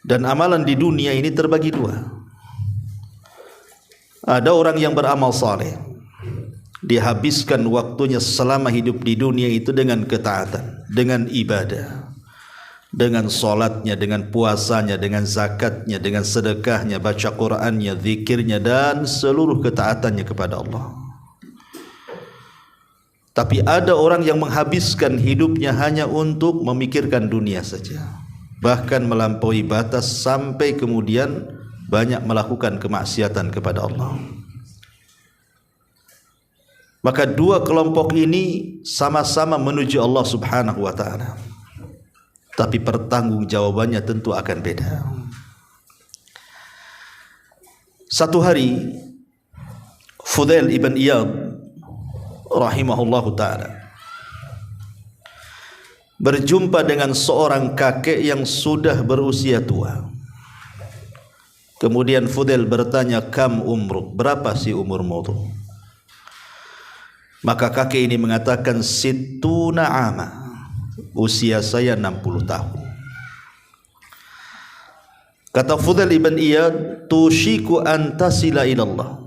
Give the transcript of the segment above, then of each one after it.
Dan amalan di dunia ini terbagi dua. Ada orang yang beramal saleh, dihabiskan waktunya selama hidup di dunia itu dengan ketaatan, dengan ibadah, dengan solatnya, dengan puasanya, dengan zakatnya, dengan sedekahnya, baca Qur'annya, zikirnya, dan seluruh ketaatannya kepada Allah. Tapi ada orang yang menghabiskan hidupnya hanya untuk memikirkan dunia saja, bahkan melampaui batas sampai kemudian banyak melakukan kemaksiatan kepada Allah. Maka dua kelompok ini sama-sama menuju Allah Subhanahu wa ta'ala, tapi pertanggungjawabannya tentu akan beda. Satu hari Fudail ibn Iyad rahimahullahu ta'ala berjumpa dengan seorang kakek yang sudah berusia tua. Kemudian Fudail bertanya, kam umruk, berapa sih umurmu itu? Maka kakek ini mengatakan, situna ama, usia saya 60 tahun. Kata Fudail ibn Iyad, tushiku antasila ilallah,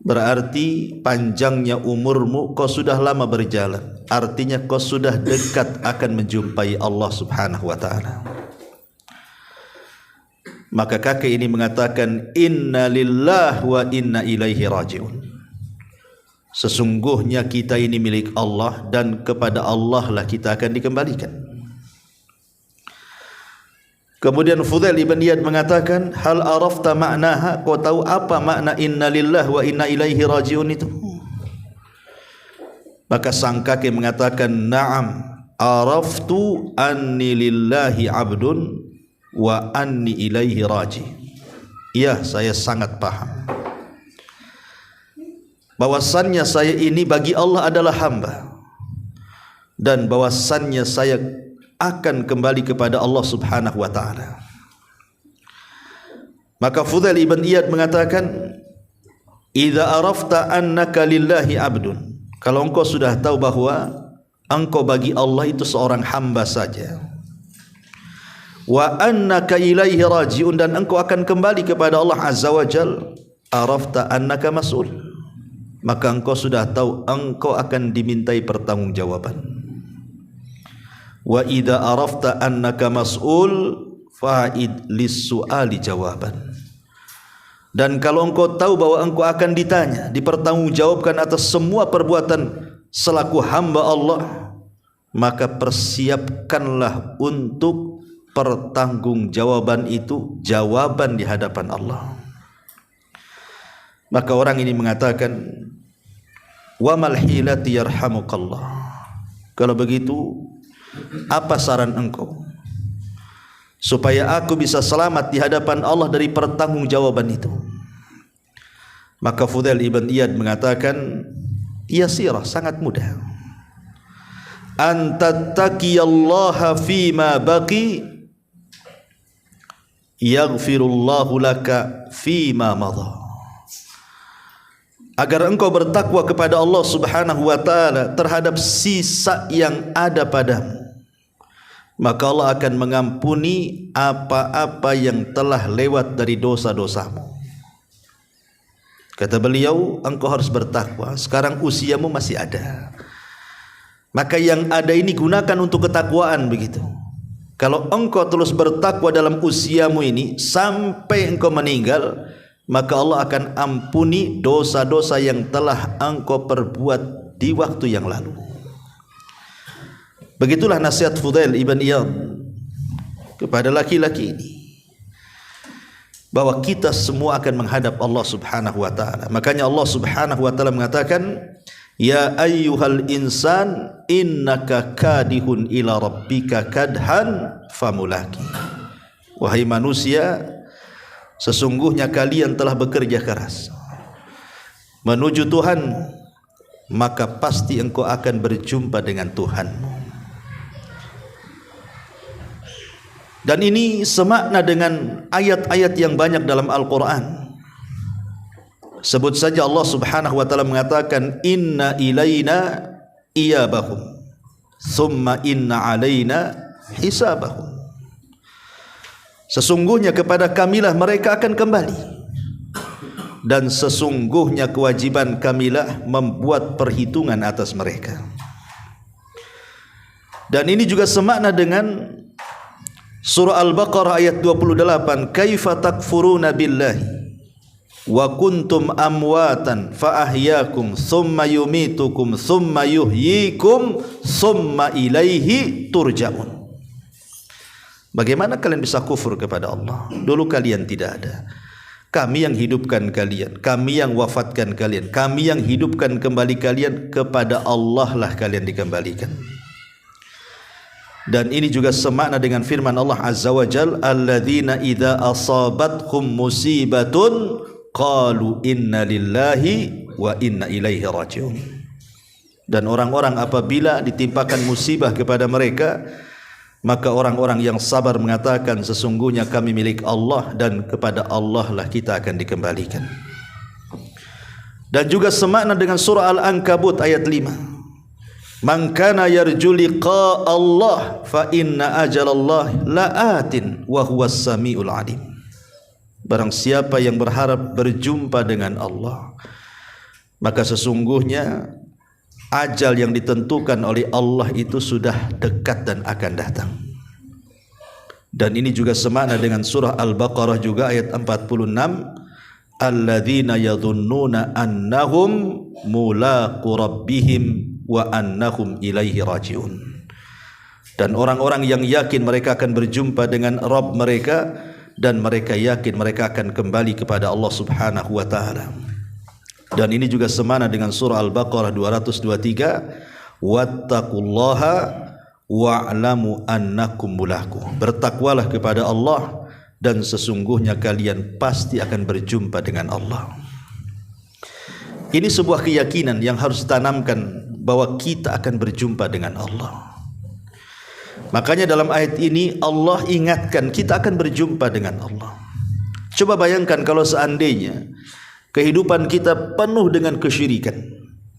berarti panjangnya umurmu, kau sudah lama berjalan, artinya kau sudah dekat akan menjumpai Allah Subhanahu wa ta'ala. Maka kakek ini mengatakan, inna lillah wa inna ilaihi raji'un, sesungguhnya kita ini milik Allah dan kepada Allah lah kita akan dikembalikan. Kemudian Fudail ibn Iyad mengatakan, hal arafta maknaha, kau tahu apa makna inna lillah wa inna ilaihi raji'un itu? Maka sang kakek mengatakan, na'am araftu anni lillahi abdun wa anni ilaihi raji. Ya, saya sangat paham bahwasannya saya ini bagi Allah adalah hamba, dan bahwasannya saya akan kembali kepada Allah Subhanahu wa ta'ala. Maka Fudail ibn Iyad mengatakan, idza arafta annaka lillahi abdun, kalau engkau sudah tahu bahwa engkau bagi Allah itu seorang hamba saja, wa annaka ilaihi raji'un, dan engkau akan kembali kepada Allah Azza wa Jal, arafta annaka mas'ul, maka engkau sudah tahu engkau akan dimintai pertanggungjawaban. Wa idza arafta annaka mas'ul fa'id lis-su'ali jawaban, dan kalau engkau tahu bahwa engkau akan ditanya, dipertanggungjawabkan atas semua perbuatan selaku hamba Allah, maka persiapkanlah untuk pertanggungjawaban itu, jawaban di hadapan Allah. Maka orang ini mengatakan, wa mal hilati yarhamukallah, kalau begitu apa saran engkau supaya aku bisa selamat di hadapan Allah dari pertanggungjawaban itu? Maka Fudail ibn Iyad mengatakan, yasirah, sangat mudah. Antattaqiyallaha fima baqi yaghfirullahu laka fima madha, agar engkau bertakwa kepada Allah Subhanahu wa ta'ala terhadap sisa yang ada padamu, maka Allah akan mengampuni apa-apa yang telah lewat dari dosa-dosamu. Kata beliau, engkau harus bertakwa, sekarang usiamu masih ada, maka yang ada ini gunakan untuk ketakwaan, begitu. Kalau engkau terus bertakwa dalam usiamu ini sampai engkau meninggal, maka Allah akan ampuni dosa-dosa yang telah engkau perbuat di waktu yang lalu. Begitulah nasihat Fudail ibn Iyad kepada laki-laki ini, bahwa kita semua akan menghadap Allah Subhanahu wa ta'ala. Makanya Allah Subhanahu wa ta'ala mengatakan, ya ayyuhal insan innaka kadihun ila rabbika kadhan famulaki, wahai manusia, sesungguhnya kalian telah bekerja keras menuju Tuhanmu, maka pasti engkau akan berjumpa dengan Tuhanmu. Dan ini semakna dengan ayat-ayat yang banyak dalam Al-Quran. Sebut saja Allah Subhanahu wa ta'ala mengatakan, inna ilaina iyabahum thumma inna alaina hisabahum. Sesungguhnya kepada kamilah mereka akan kembali, dan sesungguhnya kewajiban kamilah membuat perhitungan atas mereka. Dan ini juga semakna dengan surah Al-Baqarah ayat 28, kaifa takfuruna billahi wa kuntum amwatan fa ahyakum thumma yumitukum thumma yuhyikum thumma ilaihi turja'un. Bagaimana kalian bisa kufur kepada Allah? Dulu kalian tidak ada. Kami yang hidupkan kalian, kami yang wafatkan kalian, kami yang hidupkan kembali kalian, kepada Allah lah kalian dikembalikan. Dan ini juga semakna dengan firman Allah Azza wa Jal, alladzina idza asabathum musibatun qalu inna lillahi wa inna ilaihi raji'un. Dan orang-orang apabila ditimpakan musibah kepada mereka, maka orang-orang yang sabar mengatakan sesungguhnya kami milik Allah dan kepada Allah lah kita akan dikembalikan. Dan juga semakna dengan surah Al-Ankabut ayat 5, man kana yarju liqa Allah fa inna ajalallahi la'atin wa huwas samiul alim. Barang siapa yang berharap berjumpa dengan Allah, maka sesungguhnya ajal yang ditentukan oleh Allah itu sudah dekat dan akan datang. Dan ini juga semakna dengan surah Al-Baqarah juga ayat 46, alladzina yadhunnuna annahum mulaqu rabbihim wa annahum ilaihi raji'un. Dan orang-orang yang yakin mereka akan berjumpa dengan Rabb mereka, dan mereka yakin mereka akan kembali kepada Allah Subhanahu wa taala. Dan ini juga semakna dengan surah Al-Baqarah 223, wattaqullaha wa'lamu annakum mulaqu. Bertakwalah kepada Allah dan sesungguhnya kalian pasti akan berjumpa dengan Allah. Ini sebuah keyakinan yang harus ditanamkan bahwa kita akan berjumpa dengan Allah. Makanya dalam ayat ini Allah ingatkan kita akan berjumpa dengan Allah. Coba bayangkan kalau seandainya kehidupan kita penuh dengan kesyirikan,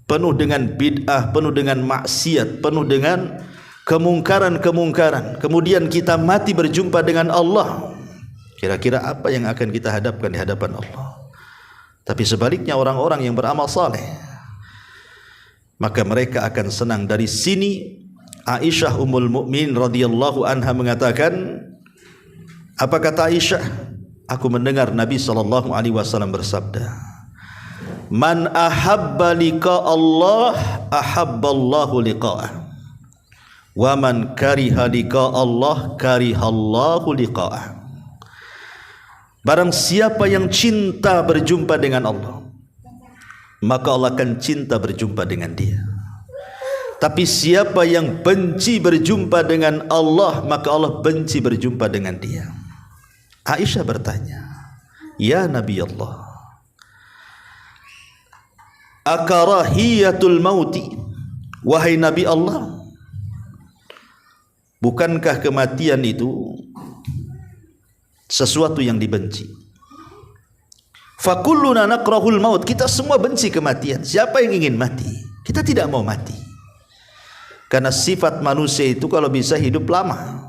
penuh dengan bid'ah, penuh dengan maksiat, penuh dengan kemungkaran-kemungkaran, kemudian kita mati berjumpa dengan Allah. Kira-kira apa yang akan kita hadapkan di hadapan Allah? Tapi sebaliknya orang-orang yang beramal saleh, maka mereka akan senang. Dari sini Aisyah Ummul Mukminin radhiyallahu anha mengatakan, apa kata Aisyah? Aku mendengar Nabi sallallahu alaihi wasallam bersabda, man ahabba liqa Allah ahabballahu liqa'ah, wa man kariha liqa Allah karihallahu liqa'ah. Barang siapa yang cinta berjumpa dengan Allah, maka Allah akan cinta berjumpa dengan dia. Tapi siapa yang benci berjumpa dengan Allah, maka Allah benci berjumpa dengan dia. Aisyah bertanya, ya Nabi Allah, akarahiyatul mauti, wahai Nabi Allah, bukankah kematian itu sesuatu yang dibenci? Fakulluna nakrahul maut, kita semua benci kematian. Siapa yang ingin mati? Kita tidak mau mati. Karena sifat manusia itu kalau bisa hidup lama.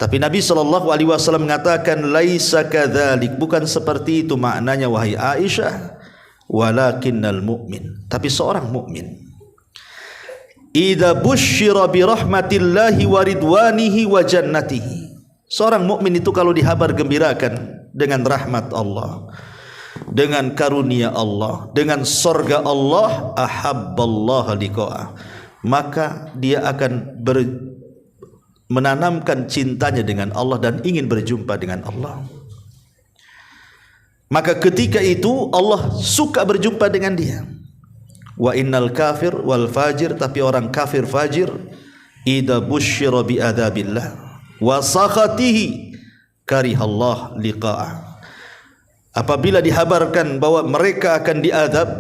Tapi Nabi SAW mengatakan, laisa kadzalik, bukan seperti itu maknanya wahai Aisyah, walakinnal mu'min, tapi seorang mukmin idza busyira bi rahmatillahi wa ridwanihi wa jannatihi, seorang mukmin itu kalau dihabar gembirakan dengan rahmat Allah, dengan karunia Allah, dengan surga Allah, ahabballahu liqa'ah, maka dia akan menanamkan cintanya dengan Allah dan ingin berjumpa dengan Allah. Maka ketika itu Allah suka berjumpa dengan dia. Wa innal kafir wal fajir, tapi orang kafir fajir, idza busyira bi adzabillah wa sakhatihi karihallah liqa'ah, apabila dihabarkan bahwa mereka akan diazab,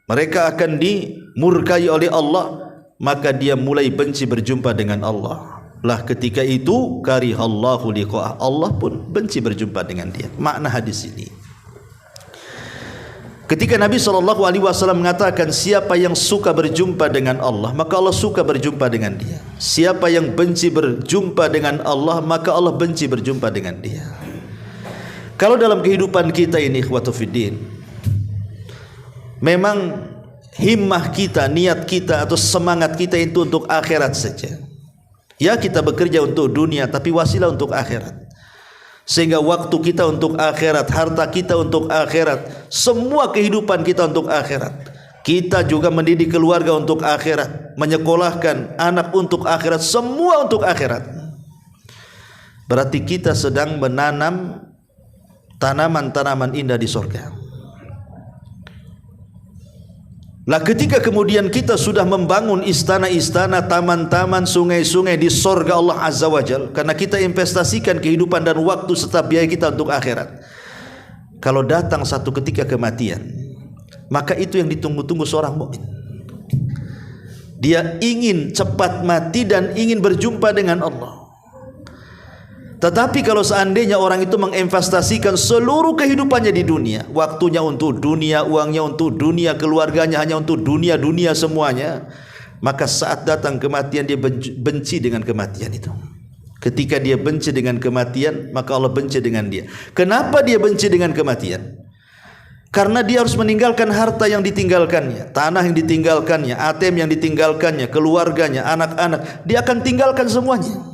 mereka akan dimurkai oleh Allah, maka dia mulai benci berjumpa dengan Allah. Lah ketika itu karihallahu liqa'ah, Allah pun benci berjumpa dengan dia. Makna hadis ini, Ketika Nabi SAW mengatakan siapa yang suka berjumpa dengan Allah, maka Allah suka berjumpa dengan dia. Siapa yang benci berjumpa dengan Allah, maka Allah benci berjumpa dengan dia. Kalau dalam kehidupan kita ini ikhwatu fiddin, memang himmah kita, niat kita atau semangat kita itu untuk akhirat saja. Ya, kita bekerja untuk dunia tapi wasilah untuk akhirat. Sehingga waktu kita untuk akhirat, harta kita untuk akhirat, semua kehidupan kita untuk akhirat. Kita juga mendidik keluarga untuk akhirat, menyekolahkan anak untuk akhirat, semua untuk akhirat. Berarti kita sedang menanam tanaman-tanaman indah di surga. Lah ketika kemudian kita sudah membangun istana-istana, taman-taman, sungai-sungai di surga Allah Azza wa Jalla, karena kita investasikan kehidupan dan waktu serta biaya kita untuk akhirat. Kalau datang satu ketika kematian, maka itu yang ditunggu-tunggu seorang mukmin. Dia ingin cepat mati dan ingin berjumpa dengan Allah. Tetapi kalau seandainya orang itu menginvestasikan seluruh kehidupannya di dunia, waktunya untuk dunia, uangnya untuk dunia, keluarganya hanya untuk dunia semuanya, maka saat datang kematian dia benci dengan kematian itu. Ketika dia benci dengan kematian, maka Allah benci dengan dia. Kenapa dia benci dengan kematian? Karena dia harus meninggalkan harta yang ditinggalkannya, tanah yang ditinggalkannya, ATM yang ditinggalkannya, keluarganya, anak-anak, dia akan tinggalkan semuanya.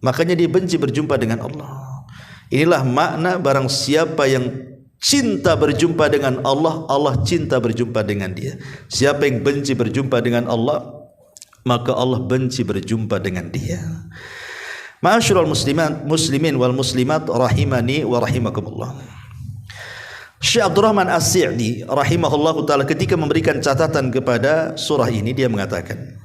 Makanya dia benci berjumpa dengan Allah. Inilah makna barang siapa yang cinta berjumpa dengan Allah, Allah cinta berjumpa dengan dia. Siapa yang benci berjumpa dengan Allah, maka Allah benci berjumpa dengan dia. Ma'asyiral muslimin wal muslimat rahimani wa rahimakumullah. Syekh Abdurrahman As-Sa'di rahimahullahu taala ketika memberikan catatan kepada surah ini, dia mengatakan,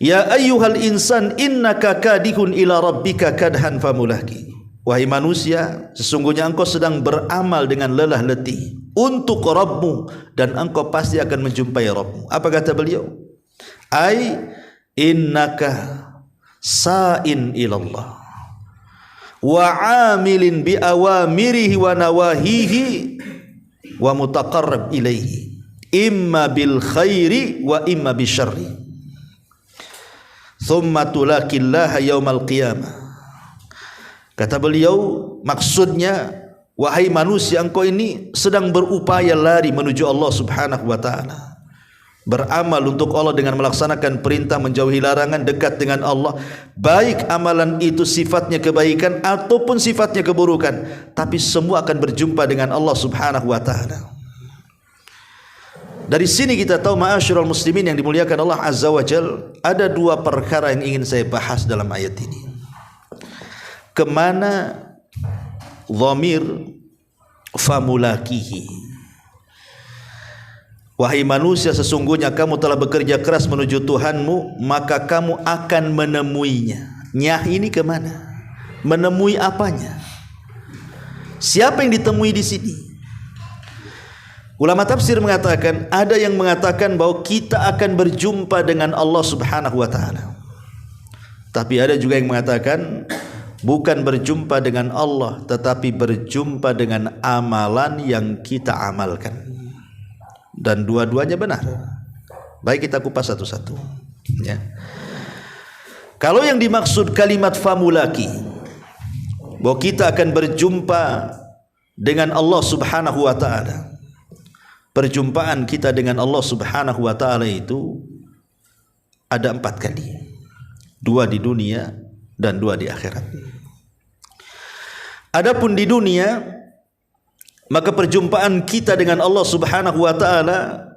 ya ayyuhal insan innaka kadihun ila rabbika kadhan famulaki. Wahai manusia, sesungguhnya engkau sedang beramal dengan lelah letih untuk Rabbmu dan engkau pasti akan menjumpai Rabbmu. Apa kata beliau? Ai innaka sa'in ilallah wa amilin bi awamirihi wa nawahihi wa mutaqarrab ilaihi imma bil khairi wa imma bisyarri. Thumma tulaqillaha yaumal qiyamah. Kata beliau, maksudnya wahai manusia, engkau ini sedang berupaya lari menuju Allah Subhanahu wa taala. Beramal untuk Allah dengan melaksanakan perintah, menjauhi larangan, dekat dengan Allah. Baik amalan itu sifatnya kebaikan ataupun sifatnya keburukan, tapi semua akan berjumpa dengan Allah Subhanahu wa taala. Dari sini kita tahu ma'asyiral muslimin yang dimuliakan Allah Azza wa Jalla, ada dua perkara yang ingin saya bahas dalam ayat ini. Kemana dhamir famulakihi? Wahai manusia, sesungguhnya kamu telah bekerja keras menuju Tuhanmu, maka kamu akan menemuinya. Nyah ini kemana? Menemui apanya? Siapa yang ditemui di sini? Ulama tafsir mengatakan, ada yang mengatakan bahwa kita akan berjumpa dengan Allah Subhanahu wa taala. Tapi ada juga yang mengatakan bukan berjumpa dengan Allah, tetapi berjumpa dengan amalan yang kita amalkan. Dan dua-duanya benar. Baik, kita kupas satu-satu, ya. Kalau yang dimaksud kalimat famulaki, bahwa kita akan berjumpa dengan Allah Subhanahu wa taala, perjumpaan kita dengan Allah Subhanahu wa taala itu ada 4 kali. 2 di dunia dan 2 di akhirat. Adapun di dunia, maka perjumpaan kita dengan Allah Subhanahu wa taala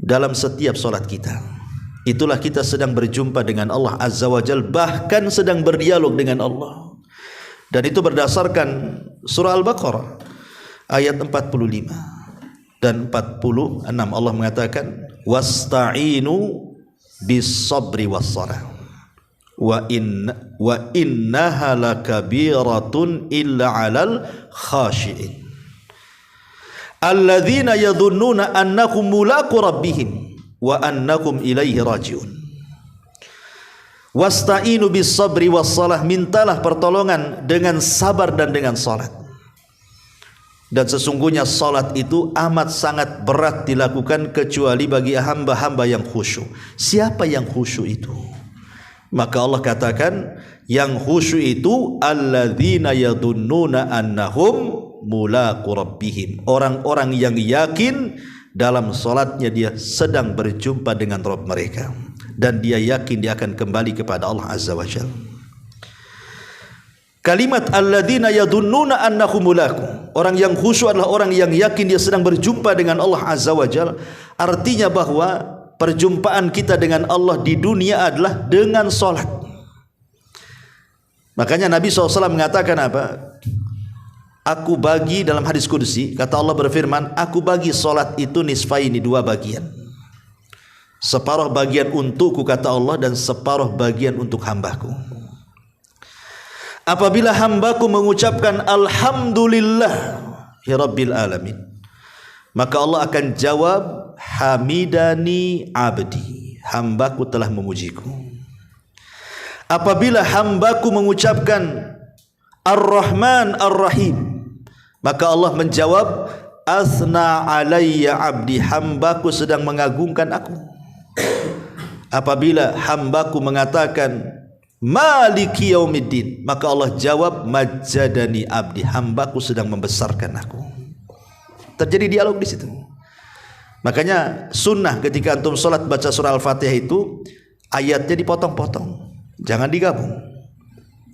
dalam setiap salat kita. Itulah kita sedang berjumpa dengan Allah Azza wa Jalla, bahkan sedang berdialog dengan Allah. Dan itu berdasarkan surah Al-Baqarah ayat 45 dan 46. Allah mengatakan, wasta'inu bis-sabri was-salah wa innaha lakabiratun illa 'alal khashi'in alladzina yadhunnuna annahum mulaqu rabbihim wa annahum ilaihi raji'un. Wasta'inu bis-sabri was-salah, mintalah pertolongan dengan sabar dan dengan salat. Dan sesungguhnya salat itu amat sangat berat dilakukan kecuali bagi hamba-hamba yang khusyuk. Siapa yang khusyuk itu? Maka Allah katakan yang khusyuk itu alladzina yadunnuna annahum mulaqu rabbihim. Orang-orang yang yakin dalam salatnya dia sedang berjumpa dengan Rabb mereka dan dia yakin dia akan kembali kepada Allah Azza wa Jalla. Kalimat alladzina yadunnuna annahum mulaqu, orang yang khusyuk adalah orang yang yakin dia sedang berjumpa dengan Allah Azza wa Jalla. Artinya bahwa perjumpaan kita dengan Allah di dunia adalah dengan salat. Makanya Nabi SAW mengatakan apa? Aku bagi dalam hadis qudsi, kata Allah berfirman, aku bagi salat itu nisfaini, dua bagian. Separuh bagian untukku kata Allah dan separuh bagian untuk hambaku. Apabila hambaku mengucapkan alhamdulillah ya rabbil alamin, maka Allah akan jawab hamidani abdi, hambaku telah memujiku. Apabila hambaku mengucapkan ar-rahman ar-rahim, maka Allah menjawab asna alayya abdi, hambaku sedang mengagungkan aku. Apabila hambaku mengatakan maliki yaumiddin, maka Allah jawab majjadani abdi, hambaku sedang membesarkan aku. Terjadi dialog di situ. Makanya sunnah ketika antum salat baca surah Al-Fatihah itu ayatnya dipotong-potong, jangan digabung.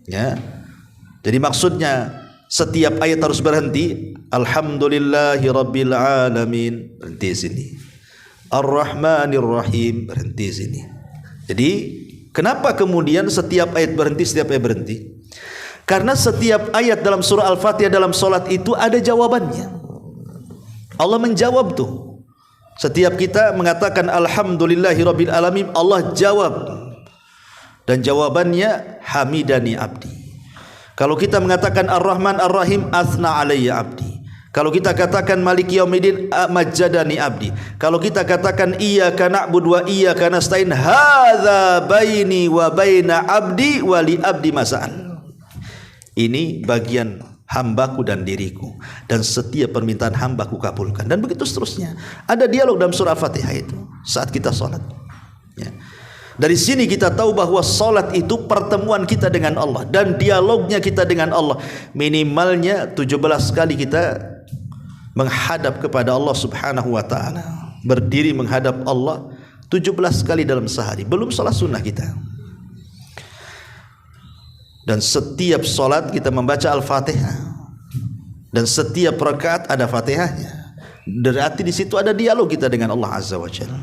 Ya. Jadi maksudnya setiap ayat harus berhenti. Alhamdulillahi rabbil alamin, berhenti sini. Ar-Rahmanir Rahim, berhenti sini. Jadi kenapa kemudian setiap ayat berhenti, setiap ayat berhenti? Karena setiap ayat dalam surah Al-Fatihah dalam salat itu ada jawabannya. Allah menjawab tuh. Setiap kita mengatakan alhamdulillahi rabbil alamin, Allah jawab. Dan jawabannya hamidani abdi. Kalau kita mengatakan ar-Rahman ar-Rahim, asna alayya abdi. Kalau kita katakan maliki yaumiddin, majjadani abdi. Kalau kita katakan iyyaka na'budu wa iyyaka nasta'in, hadza baini wa baina abdi wa li abdi mas'al. Ini bagian hambaku dan diriku, dan setiap permintaan hambaku kabulkan. Dan begitu seterusnya. Ada dialog dalam surah Al-Fatihah itu saat kita salat. Ya. Dari sini kita tahu bahwa salat itu pertemuan kita dengan Allah dan dialognya kita dengan Allah. Minimalnya 17 kali kita menghadap kepada Allah Subhanahu wa taala. Berdiri menghadap Allah 17 kali dalam sehari. Belum salat sunnah kita. Dan setiap salat kita membaca Al-Fatihah. Dan setiap rakaat ada Fatihahnya. Berarti di situ ada dialog kita dengan Allah Azza wa Jalla.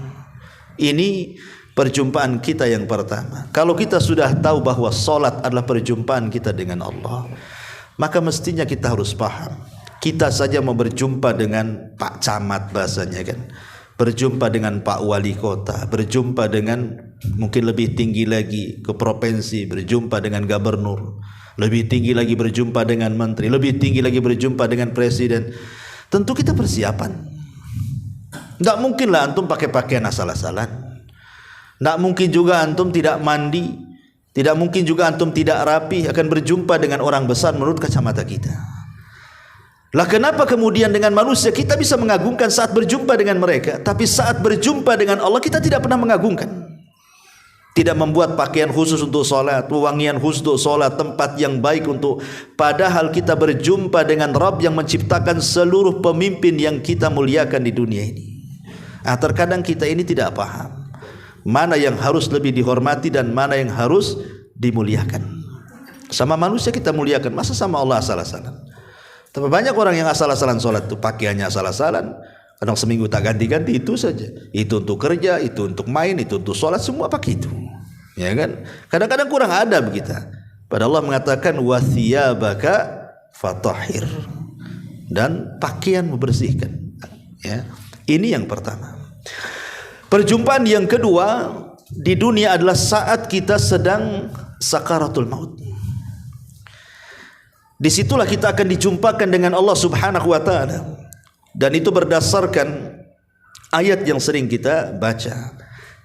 Ini perjumpaan kita yang pertama. Kalau kita sudah tahu bahwa salat adalah perjumpaan kita dengan Allah, maka mestinya kita harus paham. Kita saja mau berjumpa dengan Pak Camat bahasanya kan, berjumpa dengan Pak Wali Kota, berjumpa dengan mungkin lebih tinggi lagi ke provinsi, berjumpa dengan gubernur, lebih tinggi lagi berjumpa dengan menteri, lebih tinggi lagi berjumpa dengan presiden. Tentu kita persiapan. Tidak mungkinlah antum pakai pakaian asal-asalan. Tidak mungkin juga antum tidak mandi. Tidak mungkin juga antum tidak rapi akan berjumpa dengan orang besar menurut kacamata kita. Lah kenapa kemudian dengan manusia kita bisa mengagungkan saat berjumpa dengan mereka, tapi saat berjumpa dengan Allah kita tidak pernah mengagungkan? Tidak membuat pakaian khusus untuk salat, wewangian khusus untuk salat, tempat yang baik untuk, padahal kita berjumpa dengan Rabb yang menciptakan seluruh pemimpin yang kita muliakan di dunia ini. Nah, terkadang kita ini tidak paham mana yang harus lebih dihormati dan mana yang harus dimuliakan. Sama manusia kita muliakan, masa sama Allah asal-asalan? Tapi banyak orang yang asal-asalan sholat itu, pakaiannya asal-asalan, kadang seminggu tak ganti-ganti, itu saja. Itu untuk kerja, itu untuk main, itu untuk sholat, semua pakai itu. Ya kan? Kadang-kadang kurang adab kita. Padahal Allah mengatakan wathiyabaka fatahhir, dan pakaian membersihkan. Ya. Ini yang pertama. Perjumpaan yang kedua di dunia adalah saat kita sedang sakaratul maut. Disitulah kita akan dijumpakan dengan Allah Subhanahu wa ta'ala. Dan itu berdasarkan ayat yang sering kita baca.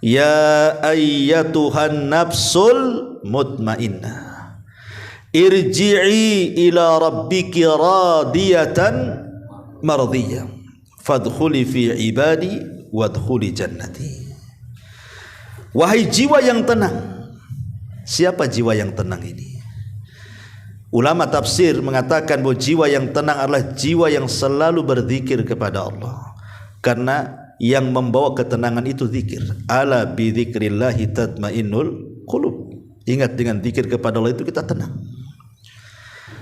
Ya ayyatuhan nafsul mutmainnah, irji'i ila rabbiki radiyatan mardiyah fadkhuli fi ibadi wadkhuli jannati. Wahai jiwa yang tenang. Siapa jiwa yang tenang ini? Ulama tafsir mengatakan bahwa jiwa yang tenang adalah jiwa yang selalu berzikir kepada Allah. Karena yang membawa ketenangan itu zikir. Ala bi dzikrillahi tatmainnul qulub. Ingat, dengan zikir kepada Allah itu kita tenang.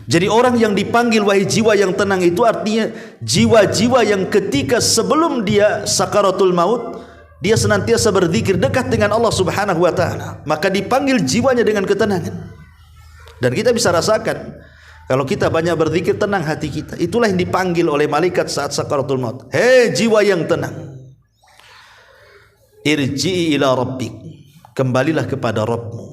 Jadi orang yang dipanggil wahai jiwa yang tenang itu artinya jiwa-jiwa yang ketika sebelum dia sakaratul maut dia senantiasa berzikir dekat dengan Allah Subhanahu wa taala, maka dipanggil jiwanya dengan ketenangan. Dan kita bisa rasakan kalau kita banyak berzikir, tenang hati kita. Itulah yang dipanggil oleh malaikat saat sakaratul maut. Hei jiwa yang tenang, irji'i ila rabbik, kembalilah kepada Rabbmu,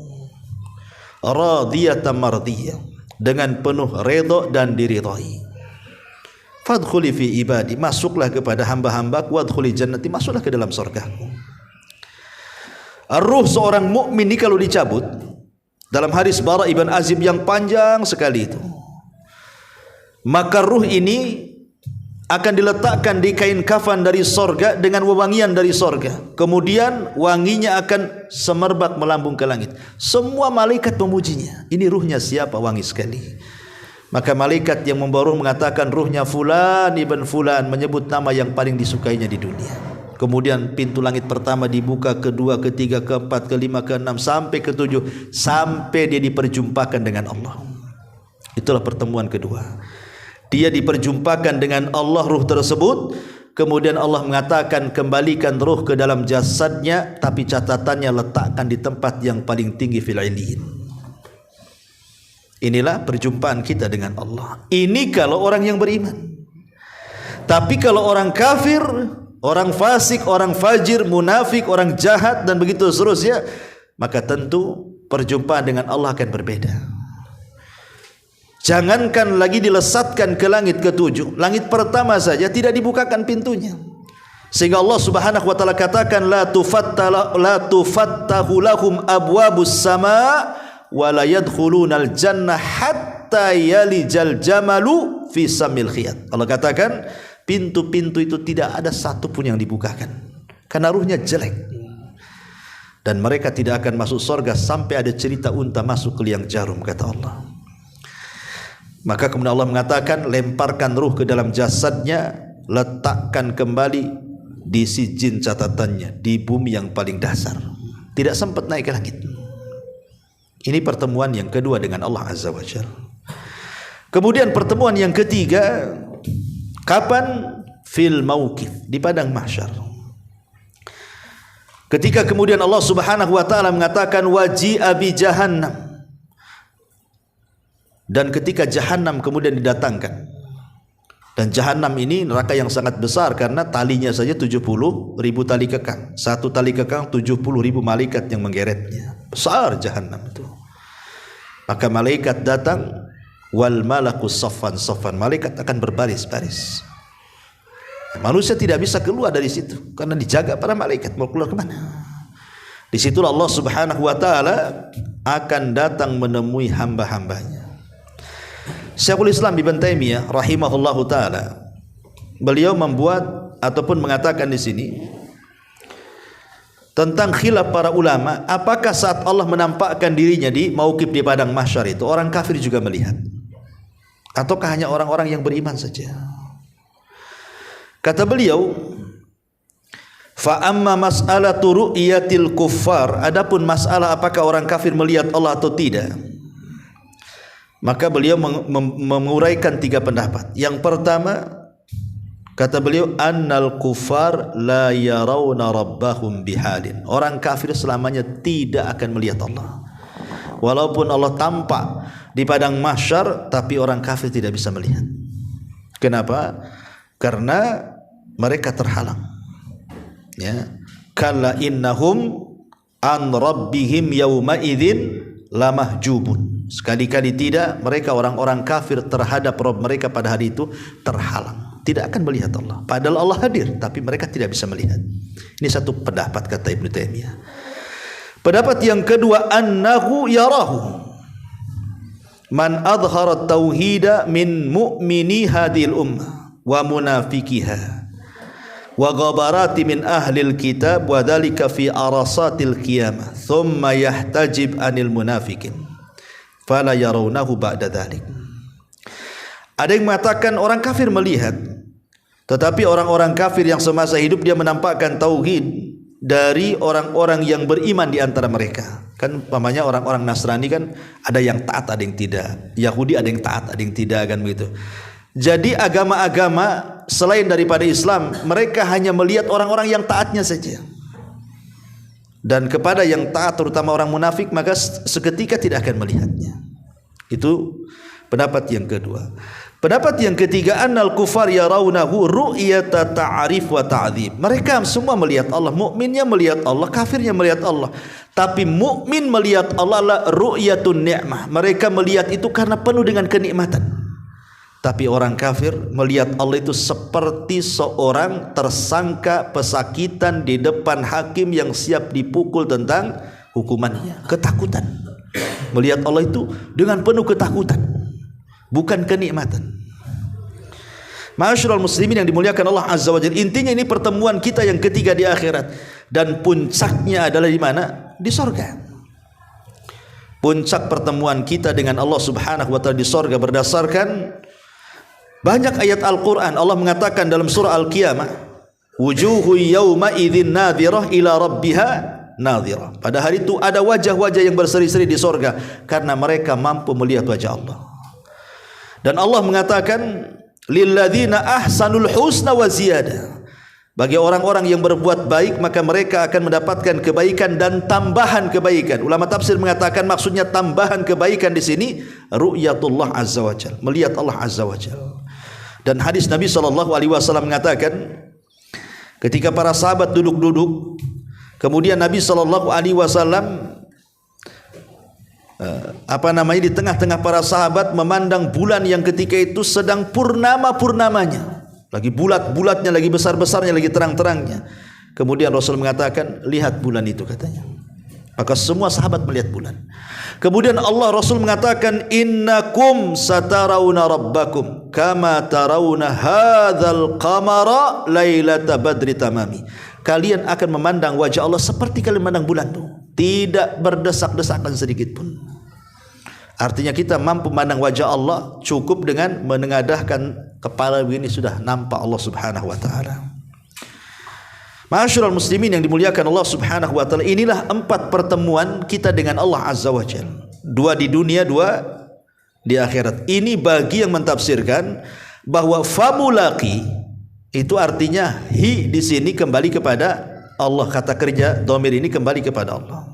radiyatan mardiyah, dengan penuh redha dan diridhai. Fadkhuli fi ibadi, masuklah kepada hamba-hambaku, wadkhuli jannati, masuklah ke dalam surgaku. Ruh seorang mukmin ini kalau dicabut, dalam hadis Bara ibn Azib yang panjang sekali itu, maka ruh ini akan diletakkan di kain kafan dari sorga dengan wewangian dari sorga. Kemudian wanginya akan semerbak melambung ke langit. Semua malaikat memujinya. Ini ruhnya siapa? Wangi sekali. Maka malaikat yang membawa ruh mengatakan ruhnya fulan ibn fulan, menyebut nama yang paling disukainya di dunia. Kemudian pintu langit pertama dibuka, kedua, ketiga, keempat, kelima, keenam, sampai ketujuh, sampai dia diperjumpakan dengan Allah. Itulah pertemuan kedua. Dia diperjumpakan dengan Allah, ruh tersebut. Kemudian Allah mengatakan kembalikan ruh ke dalam jasadnya, tapi catatannya letakkan di tempat yang paling tinggi fil illiyin. Inilah perjumpaan kita dengan Allah. Ini kalau orang yang beriman. Tapi kalau orang kafir, orang fasik, orang fajir, munafik, orang jahat dan begitu seterusnya, maka tentu perjumpaan dengan Allah akan berbeda. Jangankan lagi dilesatkan ke langit ketujuh, langit pertama saja tidak dibukakan pintunya. Sehingga Allah Subhanahu wa taala katakan la tufattahu lahum abwabus sama wa la yadkhulunal jannah hatta yalijal jamalu fi samil khiyat. Allah katakan pintu-pintu itu tidak ada satu pun yang dibukakan karena ruhnya jelek. Dan mereka tidak akan masuk surga sampai ada cerita unta masuk ke liang jarum, kata Allah. Maka kemudian Allah mengatakan lemparkan ruh ke dalam jasadnya, letakkan kembali di sijin catatannya di bumi yang paling dasar, tidak sempat naik ke langit. Ini pertemuan yang kedua dengan Allah Azza wa Jalla. Kemudian pertemuan yang ketiga kapan? Fil mauqif, di padang mahsyar. Ketika kemudian Allah Subhanahu wa taala mengatakan waji'a bi jahannam, dan ketika Jahannam kemudian didatangkan. Dan Jahannam ini neraka yang sangat besar karena talinya saja 70.000 tali kekang. Satu tali kekang 70.000 malaikat yang menggeretnya. Besar Jahannam itu. Maka malaikat datang, wal malaku saffan saffan, malaikat akan berbaris-baris. Manusia tidak bisa keluar dari situ karena dijaga para malaikat. Mau keluar kemana? Di situlah Allah Subhanahu wa taala akan datang menemui hamba-hambanya. Syekhul Islam Ibn Taimiyah rahimahullahu taala, beliau membuat ataupun mengatakan di sini tentang khilaf para ulama, apakah saat Allah menampakkan dirinya di mauqif di padang mahsyar itu orang kafir juga melihat ataukah hanya orang-orang yang beriman saja? Kata beliau, fa amma mas'alatu ru'yatil kuffar, adapun masalah apakah orang kafir melihat Allah atau tidak, maka beliau menguraikan tiga pendapat. Yang pertama, kata beliau, annal kufar la yarawna rabbahum bihalin, orang kafir selamanya tidak akan melihat Allah. Walaupun Allah tampak di padang mahsyar, tapi orang kafir tidak bisa melihat. Kenapa? Karena mereka terhalang. Ya, kalla innahum an rabbihim yawma idzin lamahjubun. Sekali-kali tidak, mereka orang-orang kafir terhadap Rabb mereka pada hari itu terhalang, tidak akan melihat Allah. Padahal Allah hadir, tapi mereka tidak bisa melihat. Ini satu pendapat kata Ibnu Taimiyah. Pendapat yang kedua, annahu yarahu man adhara tauhida min mu'mini hadhil ummah. wa munafiqiha wa ghabarati min ahlil kitab wa dhalika fi arasatil qiyamah thumma yahtajib anil munafiqin fala yarawnahu ba'da dhalik. Ada yang mengatakan orang kafir melihat, tetapi orang-orang kafir yang semasa hidup dia menampakkan tauhid dari orang-orang yang beriman di antara mereka. Kan pamannya orang-orang Nasrani kan ada yang taat ada yang tidak, Yahudi ada yang taat ada yang tidak, kan begitu. Jadi agama-agama selain daripada Islam mereka hanya melihat orang-orang yang taatnya saja, dan kepada yang taat terutama orang munafik maka seketika tidak akan melihatnya. Itu pendapat yang kedua. Pendapat yang ketiga, annal kufar yarawnahu ru'yata ta'rif wa ta'dzim. Mereka semua melihat Allah, mukminnya melihat Allah, kafirnya melihat Allah. Tapi mukmin melihat Allah adalah ru'yatun ni'mah. Mereka melihat itu karena penuh dengan kenikmatan. Tapi orang kafir melihat Allah itu seperti seorang tersangka pesakitan di depan hakim yang siap dipukul tentang hukumannya. Ketakutan. Melihat Allah itu dengan penuh ketakutan, bukan kenikmatan. Ma'asyiral muslimin yang dimuliakan Allah Azza wa Jalla, intinya ini pertemuan kita yang ketiga di akhirat, dan puncaknya adalah di mana? Di sorga. Puncak pertemuan kita dengan Allah Subhanahu wa taala di sorga berdasarkan banyak ayat Al-Qur'an. Allah mengatakan dalam surah Al-Qiyamah, wujuhu yawma idzin nadhirah ila rabbiha nadhirah. Pada hari itu ada wajah-wajah yang berseri-seri di sorga karena mereka mampu melihat wajah Allah. Dan Allah mengatakan lilladzina ahsanul husna wa ziyadah. Bagi orang-orang yang berbuat baik maka mereka akan mendapatkan kebaikan dan tambahan kebaikan. Ulama tafsir mengatakan maksudnya tambahan kebaikan di sini ru'yatullah azza wajalla, melihat Allah azza wajalla. Dan hadis Nabi SAW mengatakan ketika para sahabat duduk-duduk, kemudian Nabi SAW di tengah-tengah para sahabat memandang bulan yang ketika itu sedang purnamanya, lagi bulat-bulatnya, lagi besar-besarnya, lagi terang-terangnya. Kemudian Rasul mengatakan, lihat bulan itu, katanya. Maka semua sahabat melihat bulan. Kemudian Rasul mengatakan, innakum satarawna rabbakum kama tarawna hadzal qamara lailata badri tamami. Kalian akan memandang wajah Allah seperti kalian memandang bulan itu, tidak berdesak-desakan sedikit pun. Artinya kita mampu memandang wajah Allah cukup dengan menengadahkan kepala begini sudah nampak Allah Subhanahu wa taala. Ma'asyiral muslimin yang dimuliakan Allah Subhanahu wa taala, inilah 4 pertemuan kita dengan Allah Azza wa Jalla. 2 di dunia, 2 di akhirat. Ini bagi yang mentafsirkan bahwa famulaqi itu artinya hi di sini kembali kepada Allah, kata kerja dhamir ini kembali kepada Allah.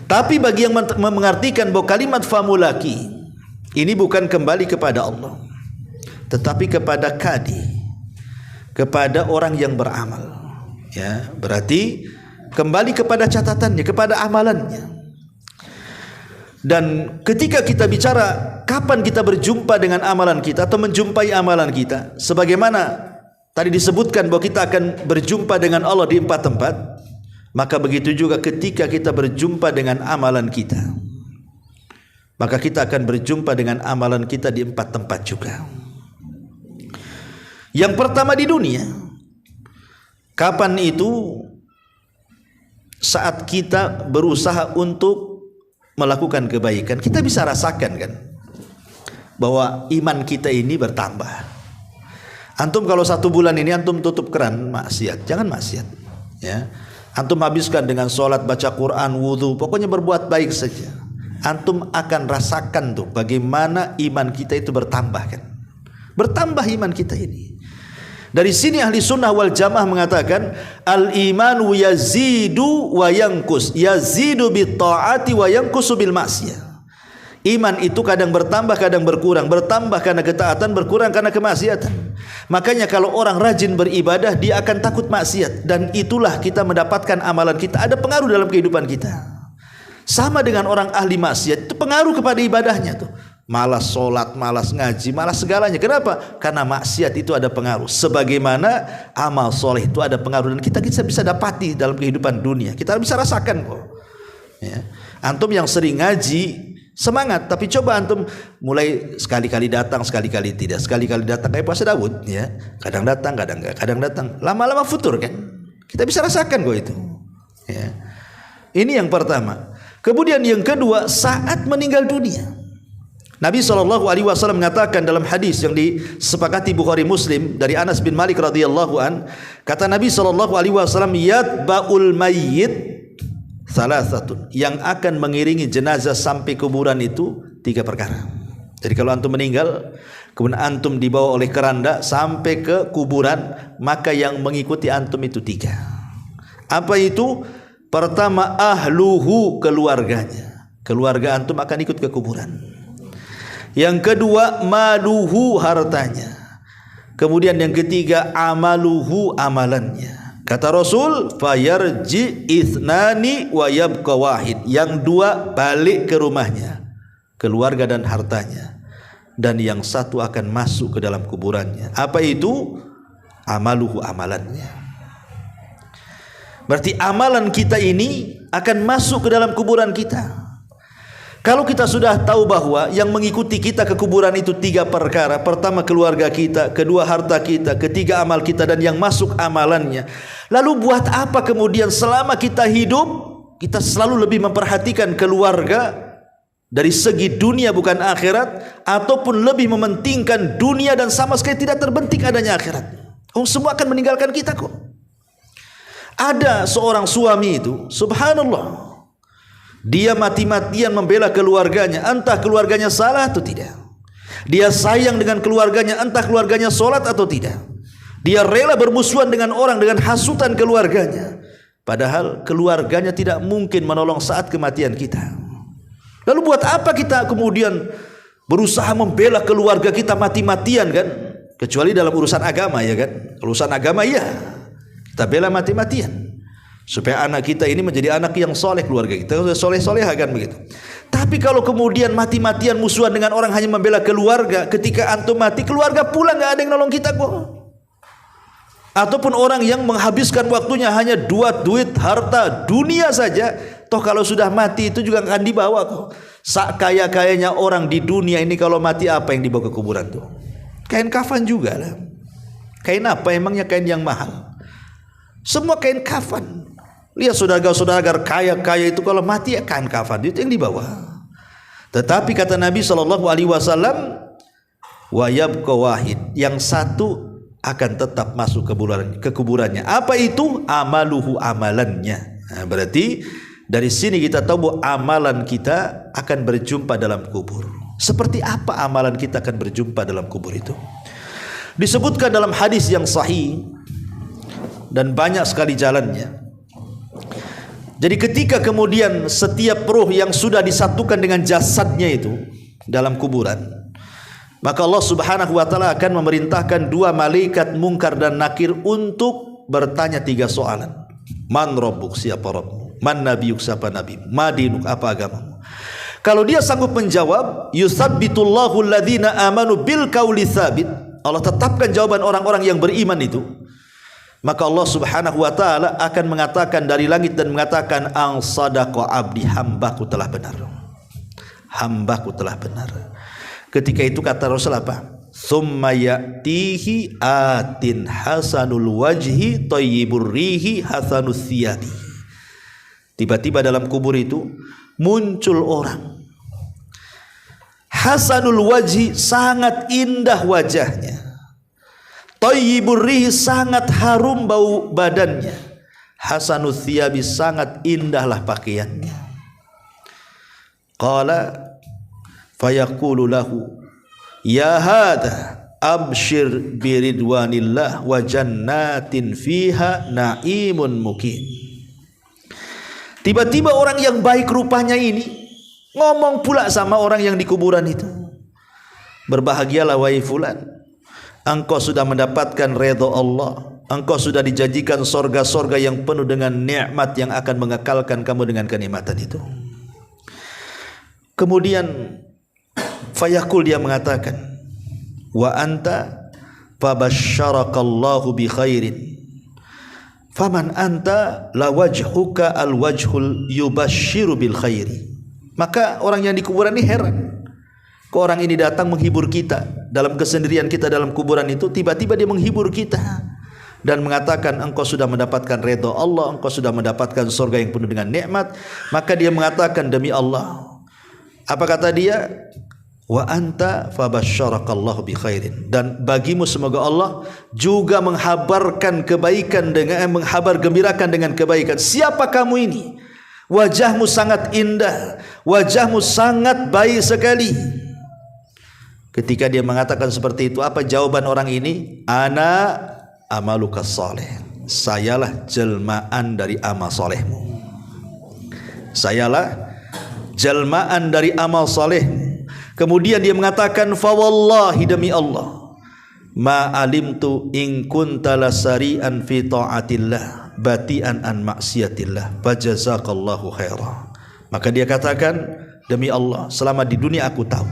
Tapi bagi yang mengartikan bahwa kalimat famulaki ini bukan kembali kepada Allah, tetapi kepada kadi, kepada orang yang beramal. Ya, berarti kembali kepada catatannya, kepada amalannya. Dan ketika kita bicara kapan kita berjumpa dengan amalan kita atau menjumpai amalan kita, sebagaimana tadi disebutkan bahwa kita akan berjumpa dengan Allah di 4 tempat, maka begitu juga ketika kita berjumpa dengan amalan kita, maka kita akan berjumpa dengan amalan kita di 4 tempat juga. Yang pertama di dunia. Kapan itu? Saat kita berusaha untuk melakukan kebaikan. Kita bisa rasakan kan bahwa iman kita ini bertambah. Antum kalau 1 bulan ini antum tutup keran maksiat, jangan maksiat, ya. Antum habiskan dengan sholat, baca Quran, wudhu, pokoknya berbuat baik saja. Antum akan rasakan tuh bagaimana iman kita itu bertambah kan. Bertambah iman kita ini. Dari sini ahli sunnah wal jamaah mengatakan al-imanu yazidu wa yankus, yazidu bit ta'ati wa yankusu bil maksiyah. Iman itu kadang bertambah, kadang berkurang. Bertambah karena ketaatan, berkurang karena kemaksiatan. Makanya kalau orang rajin beribadah, dia akan takut maksiat. Dan itulah kita mendapatkan amalan kita ada pengaruh dalam kehidupan kita. Sama dengan orang ahli maksiat, itu pengaruh kepada ibadahnya tuh. Malas sholat, malas ngaji, malas segalanya. Kenapa? Karena maksiat itu ada pengaruh. Sebagaimana amal soleh itu ada pengaruh. Dan kita bisa dapati dalam kehidupan dunia. Kita bisa rasakan kok. Ya. Antum yang sering ngaji, semangat. Tapi coba antum mulai sekali-kali datang, sekali-kali tidak, sekali-kali datang kayak puasa Daud ya. Kadang datang, kadang enggak, kadang datang. Lama-lama futur kan. Kita bisa rasakan kok itu. Ya. Ini yang pertama. Kemudian yang kedua, saat meninggal dunia. Nabi SAW mengatakan dalam hadis yang disepakati Bukhari Muslim dari Anas bin Malik radhiyallahu an, kata Nabi SAW, yatba'ul mayyit salasatun, yang akan mengiringi jenazah sampai kuburan itu 3 perkara. Jadi kalau antum meninggal, kemudian antum dibawa oleh keranda sampai ke kuburan, maka yang mengikuti antum itu 3. Apa itu? Pertama, ahluhu, keluarganya. Keluarga antum akan ikut ke kuburan. Yang kedua, maluhu, hartanya. Kemudian yang ketiga, amaluhu, amalannya. Kata Rasul, fayarji ithnani wa yabqa wahid. Yang 2 balik ke rumahnya, keluarga dan hartanya, dan yang 1 akan masuk ke dalam kuburannya. Apa itu? Amaluhu, amalannya. Berarti amalan kita ini akan masuk ke dalam kuburan kita. Kalau kita sudah tahu bahwa yang mengikuti kita ke kuburan itu 3 perkara. Pertama, keluarga kita. Kedua, harta kita. Ketiga, amal kita. Dan yang masuk amalannya. Lalu buat apa kemudian selama kita hidup, kita selalu lebih memperhatikan keluarga dari segi dunia bukan akhirat, ataupun lebih mementingkan dunia dan sama sekali tidak terbentik adanya akhirat. Semua akan meninggalkan kita kok. Ada seorang suami itu, subhanallah, dia mati-matian membela keluarganya, entah keluarganya salah atau tidak. Dia sayang dengan keluarganya, entah keluarganya sholat atau tidak. Dia rela bermusuhan dengan orang dengan hasutan keluarganya, padahal keluarganya tidak mungkin menolong saat kematian kita. Lalu buat apa kita kemudian berusaha membela keluarga kita mati-matian kan? Kecuali dalam urusan agama ya kan? Urusan agama ya, kita bela mati-matian supaya anak kita ini menjadi anak yang soleh, keluarga kita soleh-soleh kan begitu. Tapi kalau kemudian mati-matian musuhan dengan orang hanya membela keluarga, ketika antum mati keluarga pulang nggak ada yang nolong kita kok. Ataupun orang yang menghabiskan waktunya hanya duit, harta, dunia saja, toh kalau sudah mati itu juga akan dibawa kok. Sak kaya-kayanya orang di dunia ini kalau mati apa yang dibawa ke kuburan tuh? Kain kafan juga lah. Kain apa emangnya kain yang mahal? Semua kain kafan. Lihat saudara-saudara kaya-kaya itu kalau mati ya kain kafan itu yang dibawa. Tetapi kata Nabi SAW, wa yabqa wahid, yang 1 akan tetap masuk ke kuburannya. Apa itu? Amaluhu, amalannya. Nah, berarti dari sini kita tahu bahwa amalan kita akan berjumpa dalam kubur. Seperti apa amalan kita akan berjumpa dalam kubur itu? Disebutkan dalam hadis yang sahih dan banyak sekali jalannya. Jadi ketika kemudian setiap ruh yang sudah disatukan dengan jasadnya itu dalam kuburan, maka Allah Subhanahu wa taala akan memerintahkan 2 malaikat Munkar dan Nakir untuk bertanya 3 soalan. Man rabbuk, siapa Rabbmu? Man nabiyuk, siapa nabimu? Ma dinuk, apa agamamu? Kalau dia sanggup menjawab, yusabbitullahu alladhina amanu bil qauli tsabit, Allah tetapkan jawaban orang-orang yang beriman itu. Maka Allah Subhanahu wa taala akan mengatakan dari langit dan mengatakan, ang sadaqa abdi, hambaku telah benar. Hambaku telah benar. Ketika itu kata Rasul apa? Tsumma ya'tihi atin hasanul wajhi thayyibur rihi hasanus thiyabi. Tiba-tiba dalam kubur itu muncul orang hasanul wajhi, sangat indah wajahnya, thayyibur rihi, sangat harum bau badannya, hasanus thiyabi, sangat indahlah pakaiannya. Qala fayaqulu lahu ya hadha abshir biridwanillah wa jannatin fiha na'imun muqim. Tiba-tiba orang yang baik rupanya ini ngomong pula sama orang yang di kuburan itu, berbahagialah wahai fulan, engkau sudah mendapatkan redha Allah, engkau sudah dijanjikan sorga-sorga yang penuh dengan nikmat yang akan mengekalkan kamu dengan kenikmatan itu. Kemudian fayaqul, dia mengatakan, wa anta fabasyarakallahu bi khairin faman anta la wajhuka al wajhul yubashiru bil khairi. Maka orang yang di kuburan ini heran. Kok orang ini datang menghibur kita dalam kesendirian kita dalam kuburan itu, tiba-tiba dia menghibur kita dan mengatakan engkau sudah mendapatkan redha Allah, engkau sudah mendapatkan surga yang penuh dengan nikmat. Maka dia mengatakan, demi Allah, apa kata dia? Wa anta fabasyarakallahu bi khairin, dan bagimu semoga Allah juga menghabarkan kebaikan dengan menghabar gembirakan dengan kebaikan. Siapa kamu ini? Wajahmu sangat indah, wajahmu sangat baik sekali. Ketika dia mengatakan seperti itu, apa jawaban orang ini? Ana amaluka saleh, sayalah jelmaan dari amal solehmu. Sayalah jelmaan dari amal solehmu. Kemudian dia mengatakan, fa wallahi, demi Allah, ma alimtu in kunta lasari'an fi ta'atillah bati'an an maksiatillah fajazakallahu khaira. Maka dia katakan, demi Allah, selama di dunia aku tahu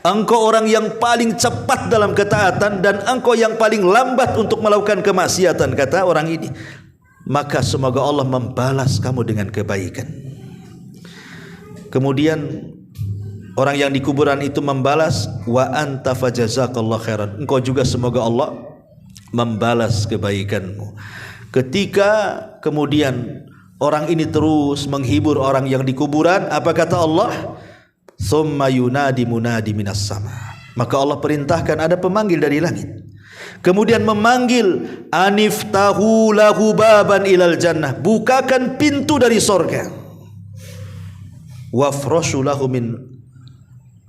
engkau orang yang paling cepat dalam ketaatan dan engkau yang paling lambat untuk melakukan kemaksiatan, kata orang ini. Maka semoga Allah membalas kamu dengan kebaikan. Kemudian orang yang di kuburan itu membalas, wa anta fajazakallahu khairan, engkau juga semoga Allah membalas kebaikanmu. Ketika kemudian orang ini terus menghibur orang yang di kuburan, apa kata Allah? Tsumma yunadi munadi minas sama. Maka Allah perintahkan ada pemanggil dari langit. Kemudian memanggil, aniftahu lahu baban ilal jannah, bukakan pintu dari sorga. Wafrashu lahu min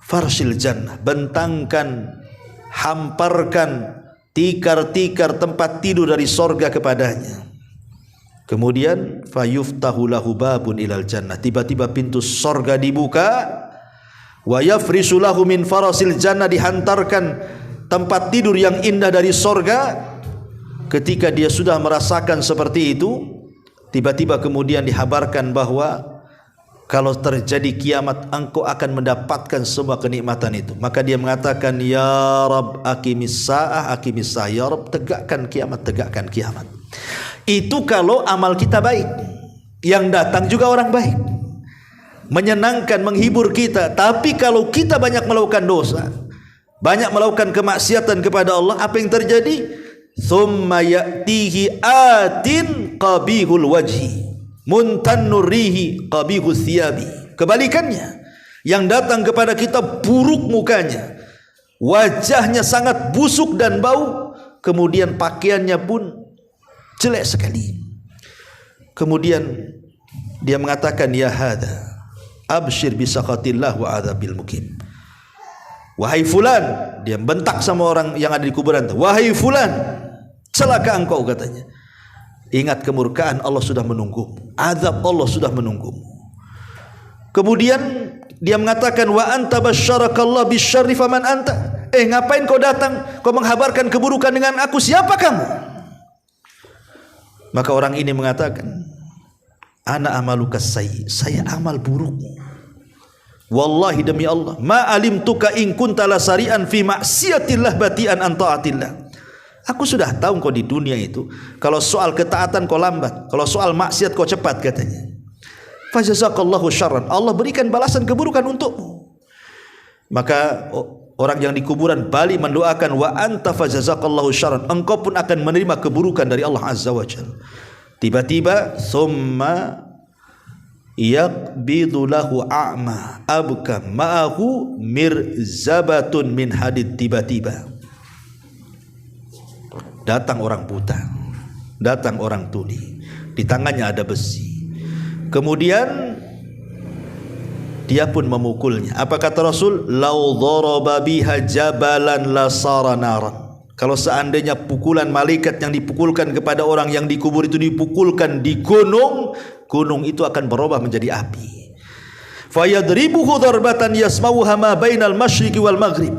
farshil jannah, bentangkan, hamparkan tikar-tikar tempat tidur dari sorga kepadanya. Kemudian fayuftahu lahu babun ilal jannah, tiba-tiba pintu sorga dibuka. Wa yafrishu lahu min farasil jannah, dihantarkan tempat tidur yang indah dari sorga. Ketika dia sudah merasakan seperti itu, tiba-tiba kemudian dihabarkan bahwa kalau terjadi kiamat engkau akan mendapatkan semua kenikmatan itu. Maka dia mengatakan, ya Rabb aqimis sa'ah, aqimis sa'ah, ya Rabb tegakkan kiamat, tegakkan kiamat. Itu kalau amal kita baik, yang datang juga orang baik, menyenangkan, menghibur kita. Tapi kalau kita banyak melakukan dosa, banyak melakukan kemaksiatan kepada Allah, apa yang terjadi? Tsumma ya'tihi atin qabihul wajhi muntannur rihi qabihus thiyabi. Kebalikannya, yang datang kepada kita buruk mukanya, wajahnya sangat busuk dan bau, kemudian pakaiannya pun jelek sekali. Kemudian dia mengatakan, ya hadza abshir bisaqatillah wa adzabil mukim. Wahai fulan, dia bentak sama orang yang ada di kuburan. Wahai fulan, celaka engkau, katanya. Ingat kemurkaan Allah sudah menunggumu, azab Allah sudah menunggumu. Kemudian dia mengatakan, wa anta basyarakallah bisyarri faman anta. Ngapain kau datang? Kau menghabarkan keburukan dengan aku, siapa kamu? Maka orang ini mengatakan, ana amaluka sayyi, saya amal burukmu. Wallahi, demi Allah, ma alimtuka in kunta lasari'an fi maksiatillah bati'an an ta'atillah. Aku sudah tahu kau di dunia itu, kalau soal ketaatan kau lambat, kalau soal maksiat kau cepat, katanya. Fajazakallahu syarran, Allah berikan balasan keburukan untukmu. Maka orang yang di kuburan balik mendoakan, wa anta fajazakallahu syarran, engkau pun akan menerima keburukan dari Allah Azza wa Jalla. Tiba-tiba, summa yaqbidu lahu a'ma abka ma'ahu mirzabatun min hadid. Tiba-tiba datang orang buta, datang orang tuli, di tangannya ada besi. Kemudian dia pun memukulnya. Apa kata Rasul? Lau dharaba biha jabalan lasara naran. Kalau seandainya pukulan malaikat yang dipukulkan kepada orang yang dikubur itu dipukulkan di gunung, gunung itu akan berubah menjadi api. Fayadribuhu darbatan yasma'uha ma bainal masyriqi wal maghrib.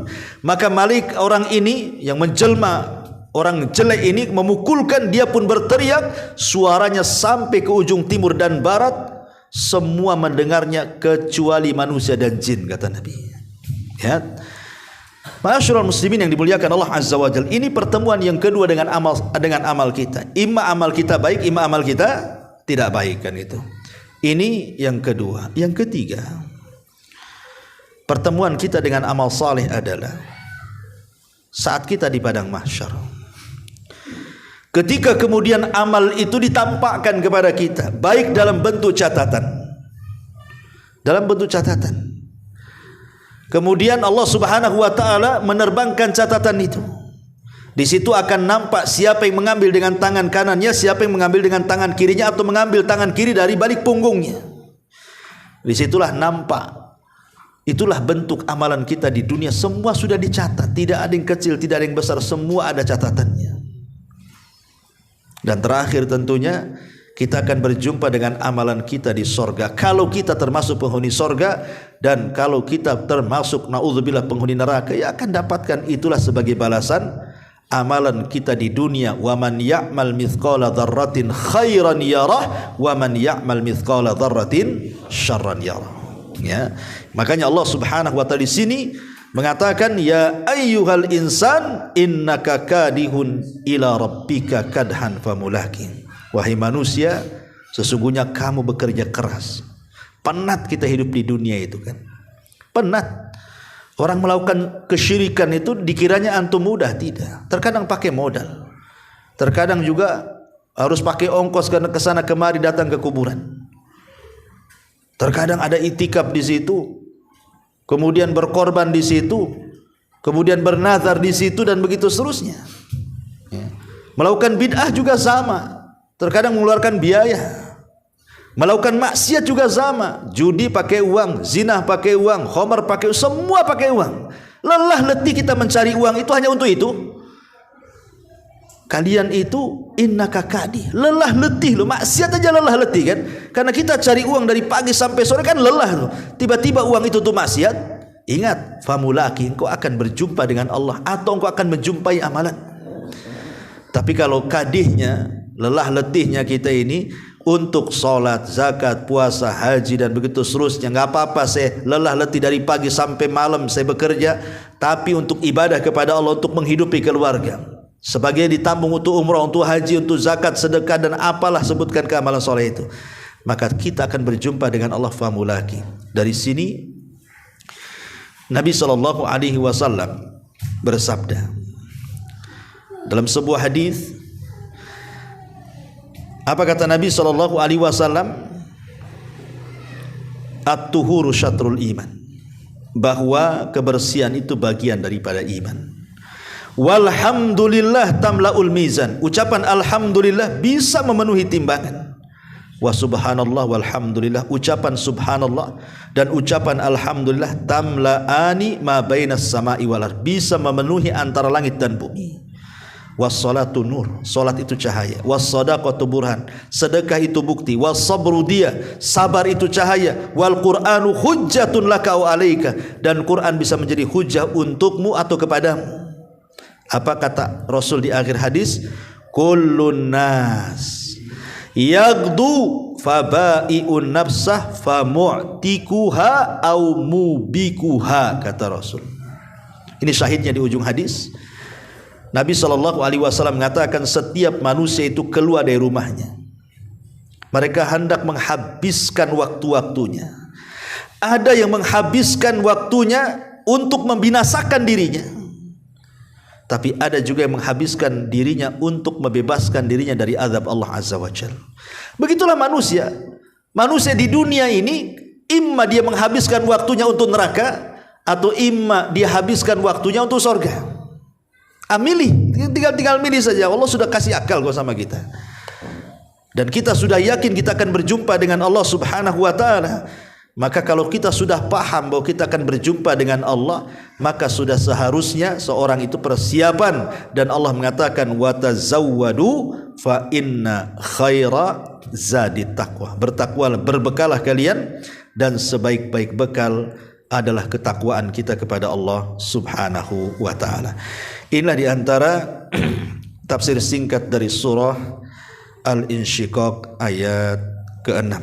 Maka orang ini yang menjelma, orang jelek ini memukulkan, dia pun berteriak, suaranya sampai ke ujung timur dan barat, semua mendengarnya kecuali manusia dan jin, kata Nabi. Ya. Ma'asyiral muslimin yang dimuliakan Allah Azza wa Jalla, ini pertemuan yang kedua dengan amal kita. Imma amal kita baik, imma amal kita tidak baik, kan itu. Ini yang kedua. Yang ketiga, pertemuan kita dengan amal saleh adalah saat kita di padang mahsyar. Ketika kemudian amal itu ditampakkan kepada kita, baik dalam bentuk catatan. Kemudian Allah Subhanahu wa taala menerbangkan catatan itu. Di situ akan nampak siapa yang mengambil dengan tangan kanannya, siapa yang mengambil dengan tangan kirinya, atau mengambil tangan kiri dari balik punggungnya. Disitulah nampak. Itulah bentuk amalan kita di dunia. Semua sudah dicatat, tidak ada yang kecil, tidak ada yang besar, semua ada catatannya. Dan terakhir tentunya kita akan berjumpa dengan amalan kita di sorga. Kalau kita termasuk penghuni sorga, dan kalau kita termasuk na'udzubillah penghuni neraka, ya akan dapatkan itulah sebagai balasan amalan kita di dunia. Wa man ya'mal mithqala dzarratin khairan yarah wa man ya'mal mithqala dzarratin syarran yarah. Ya. Makanya Allah Subhanahu wa taala di sini mengatakan, ya ayyuhal insan innaka kadihun ila rabbika kadhan famulaqin. Wahai manusia, sesungguhnya kamu bekerja keras. Penat kita hidup di dunia itu kan. Penat. Orang melakukan kesyirikan itu dikiranya antum mudah, tidak. Terkadang pakai modal. Terkadang juga harus pakai ongkos karena kesana kemari datang ke kuburan. Terkadang ada itikaf di situ, kemudian berkorban di situ, kemudian bernazar di situ, dan begitu seterusnya. Melakukan bid'ah juga sama, terkadang mengeluarkan biaya. Melakukan maksiat juga sama, judi pakai uang, zina pakai uang, khamar pakai uang, semua pakai uang. Lelah letih kita mencari uang itu hanya untuk itu. Kalian itu innaka kadih, lelah letih loh, maksiat aja lelah letih kan. Karena kita cari uang dari pagi sampai sore kan lelah loh. Tiba-tiba uang itu tuh maksiat. Ingat, famulaqin, engkau akan berjumpa dengan Allah, atau engkau akan menjumpai amalan. Tapi kalau kadihnya, lelah letihnya kita ini untuk sholat, zakat, puasa, haji, dan begitu seterusnya, nggak apa-apa saya lelah letih dari pagi sampai malam saya bekerja, tapi untuk ibadah kepada Allah, untuk menghidupi keluarga, sebagian ditambung untuk umrah, untuk haji, untuk zakat, sedekah, dan apalah sebutkan keamalan soleh itu, maka kita akan berjumpa dengan Allah famulaqin. Dari sini Nabi SAW bersabda dalam sebuah hadis. Apa kata Nabi SAW? At-tuhuru syatrul iman, bahwa kebersihan itu bagian daripada iman. Walhamdulillah tamla'ul mizan, ucapan alhamdulillah bisa memenuhi timbangan. Wa subhanallah walhamdulillah, ucapan subhanallah dan ucapan alhamdulillah tamla'ani ma bainas sama'i wal ardh, bisa memenuhi antara langit dan bumi. Wassalatu nur, salat itu cahaya. Wassadaqatu burhan, sedekah itu bukti. Wassabru dia, sabar itu cahaya. Wal Qur'anu hujjatun laka wa alaika, dan Quran bisa menjadi hujjah untukmu atau kepadamu. Apa kata Rasul di akhir hadis? Kullun nas yagdu fabai'un nafsah famu'tikuha au mubikuha, kata Rasul. Ini syahidnya di ujung hadis. Nabi SAW mengatakan setiap manusia itu keluar dari rumahnya, mereka hendak menghabiskan waktu-waktunya. Ada yang menghabiskan waktunya untuk membinasakan dirinya, tapi ada juga yang menghabiskan dirinya untuk membebaskan dirinya dari azab Allah Azza wa Jalla. Begitulah manusia. Manusia di dunia ini, imma dia menghabiskan waktunya untuk neraka, atau imma dia habiskan waktunya untuk surga. Milih, tinggal milih saja. Allah sudah kasih akal kok sama kita, dan kita sudah yakin kita akan berjumpa dengan Allah Subhanahu wa taala. Maka kalau kita sudah paham bahwa kita akan berjumpa dengan Allah, maka sudah seharusnya seorang itu persiapan. Dan Allah mengatakan wa tazawwadu fa inna khaira zadit taqwa, bertakwalah, berbekalah kalian, dan sebaik-baik bekal adalah ketakwaan kita kepada Allah Subhanahu wa taala. Inilah diantara tafsir singkat dari surah Al-Insyiqaq ayat ke-6.